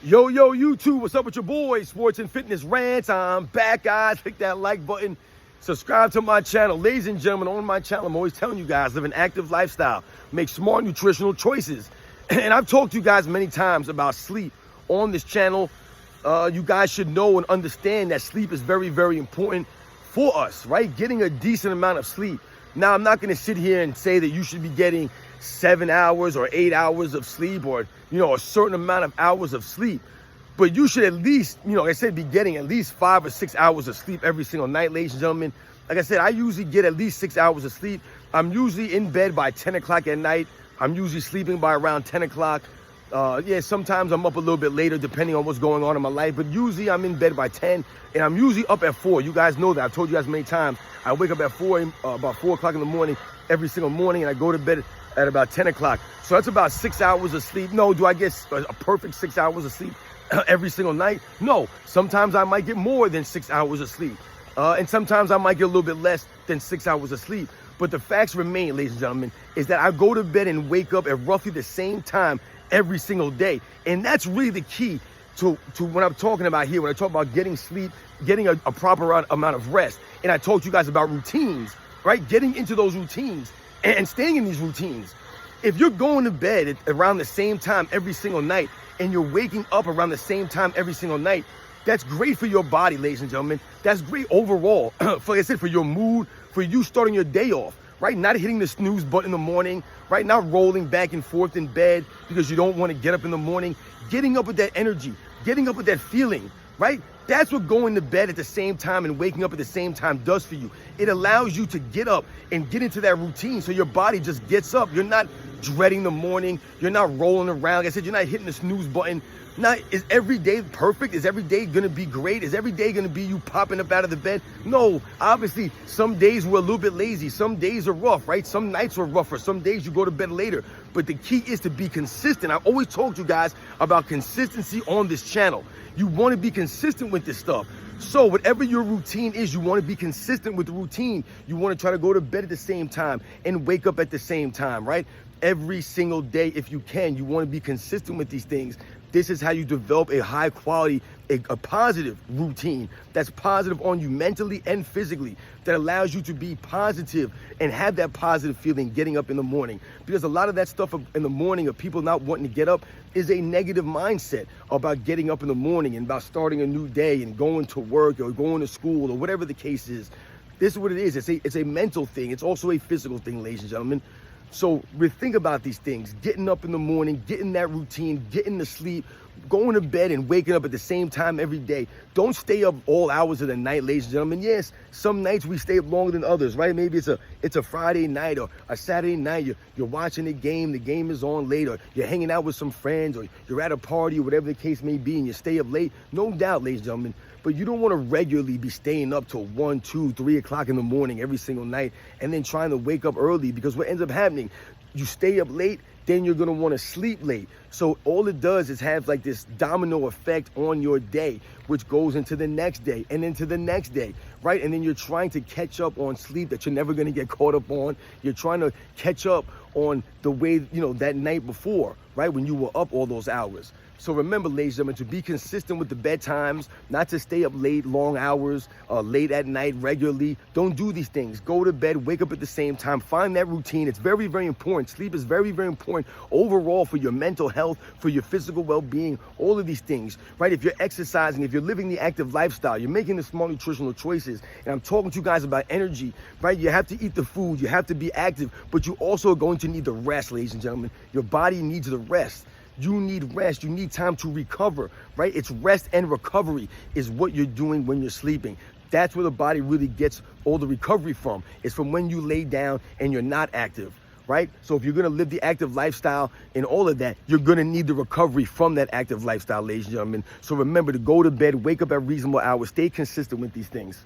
Yo, YouTube, what's up with your boys? Sports and Fitness Rants. I'm back, guys. Click that like button. Subscribe to my channel. Ladies and gentlemen, on my channel, I'm always telling you guys, live an active lifestyle. Make smart nutritional choices. And I've talked to you guys many times about sleep on this channel. You guys should know and understand that sleep is very, very important for us, right? Getting a decent amount of sleep. Now, I'm not going to sit here and say that you should be getting 7 hours or 8 hours of sleep or, a certain amount of hours of sleep. But you should at least, like I said, be getting at least 5 or 6 hours of sleep every single night, ladies and gentlemen. Like I said, I usually get at least 6 hours of sleep. I'm usually in bed by 10 o'clock at night. I'm usually sleeping by around 10 o'clock. Sometimes I'm up a little bit later depending on what's going on in my life, but usually I'm in bed by 10 and I'm usually up at 4. You guys know that. I've told you guys many times. I wake up at about 4 o'clock in the morning every single morning, and I go to bed at about 10 o'clock. So that's about 6 hours of sleep. No, do I get a perfect 6 hours of sleep every single night? No. Sometimes I might get more than 6 hours of sleep. And sometimes I might get a little bit less than 6 hours of sleep. But the facts remain, ladies and gentlemen, is that I go to bed and wake up at roughly the same time every single day. And that's really the key to what I'm talking about here when I talk about getting sleep, getting a proper amount of rest. And I told you guys about routines, right? Getting into those routines and staying in these routines. If you're going to bed around the same time every single night and you're waking up around the same time every single night, that's great for your body, ladies and gentlemen. That's great overall, for, like I said, for your mood, for you starting your day off, right? Not hitting the snooze button in the morning, right? Not rolling back and forth in bed because you don't want to get up in the morning. Getting up with that energy, getting up with that feeling, right? That's what going to bed at the same time and waking up at the same time does for you. It allows you to get up and get into that routine so your body just gets up. You're not dreading the morning. You're not rolling around. Like I said, you're not hitting the snooze button. Now, is every day perfect? Is every day going to be great? Is every day going to be you popping up out of the bed? No, obviously, some days we're a little bit lazy. Some days are rough, right? Some nights are rougher. Some days you go to bed later. But the key is to be consistent. I've always told you guys about consistency on this channel. You want to be consistent with this stuff. So whatever your routine is, you want to be consistent with the routine. You want to try to go to bed at the same time and wake up at the same time, right? Every single day, if you can, you want to be consistent with these things. This is how you develop a high quality, a positive routine that's positive on you mentally and physically, that allows you to be positive and have that positive feeling getting up in the morning. Because a lot of that stuff in the morning of people not wanting to get up is a negative mindset about getting up in the morning and about starting a new day and going to work or going to school or whatever the case is. This is what it is. It's a mental thing. It's also a physical thing, ladies and gentlemen. So we think about these things, getting up in the morning, getting that routine, getting to sleep, going to bed and waking up at the same time every day. Don't stay up all hours of the night, ladies and gentlemen. Yes, some nights we stay up longer than others, right? Maybe it's a Friday night or a Saturday night. You're watching the game is on late, or you're hanging out with some friends, or you're at a party, or whatever the case may be, and you stay up late. No doubt, ladies and gentlemen. But you don't want to regularly be staying up till 1, 2, 3 o'clock in the morning every single night and then trying to wake up early, because what ends up happening, you stay up late, then you're going to want to sleep late. So all it does is have like this domino effect on your day, which goes into the next day and into the next day, right? And then you're trying to catch up on sleep that you're never going to get caught up on. You're trying to catch up on the way, that night before, right? When you were up all those hours. So remember, ladies and gentlemen, to be consistent with the bedtimes, not to stay up late, long hours, late at night regularly. Don't do these things. Go to bed, wake up at the same time. Find that routine. It's very, very important. Sleep is very, very important overall for your mental health, for your physical well-being, all of these things, right? If you're exercising, if you're living the active lifestyle, you're making the smart nutritional choices. And I'm talking to you guys about energy, right? You have to eat the food. You have to be active, but you also are going to need the rest, ladies and gentlemen. Your body needs the rest. You need rest. You need time to recover, right? It's rest and recovery is what you're doing when you're sleeping. That's where the body really gets all the recovery from. It's from when you lay down and you're not active, right? So if you're going to live the active lifestyle and all of that, you're going to need the recovery from that active lifestyle, ladies and gentlemen. So remember to go to bed, wake up at reasonable hours, stay consistent with these things.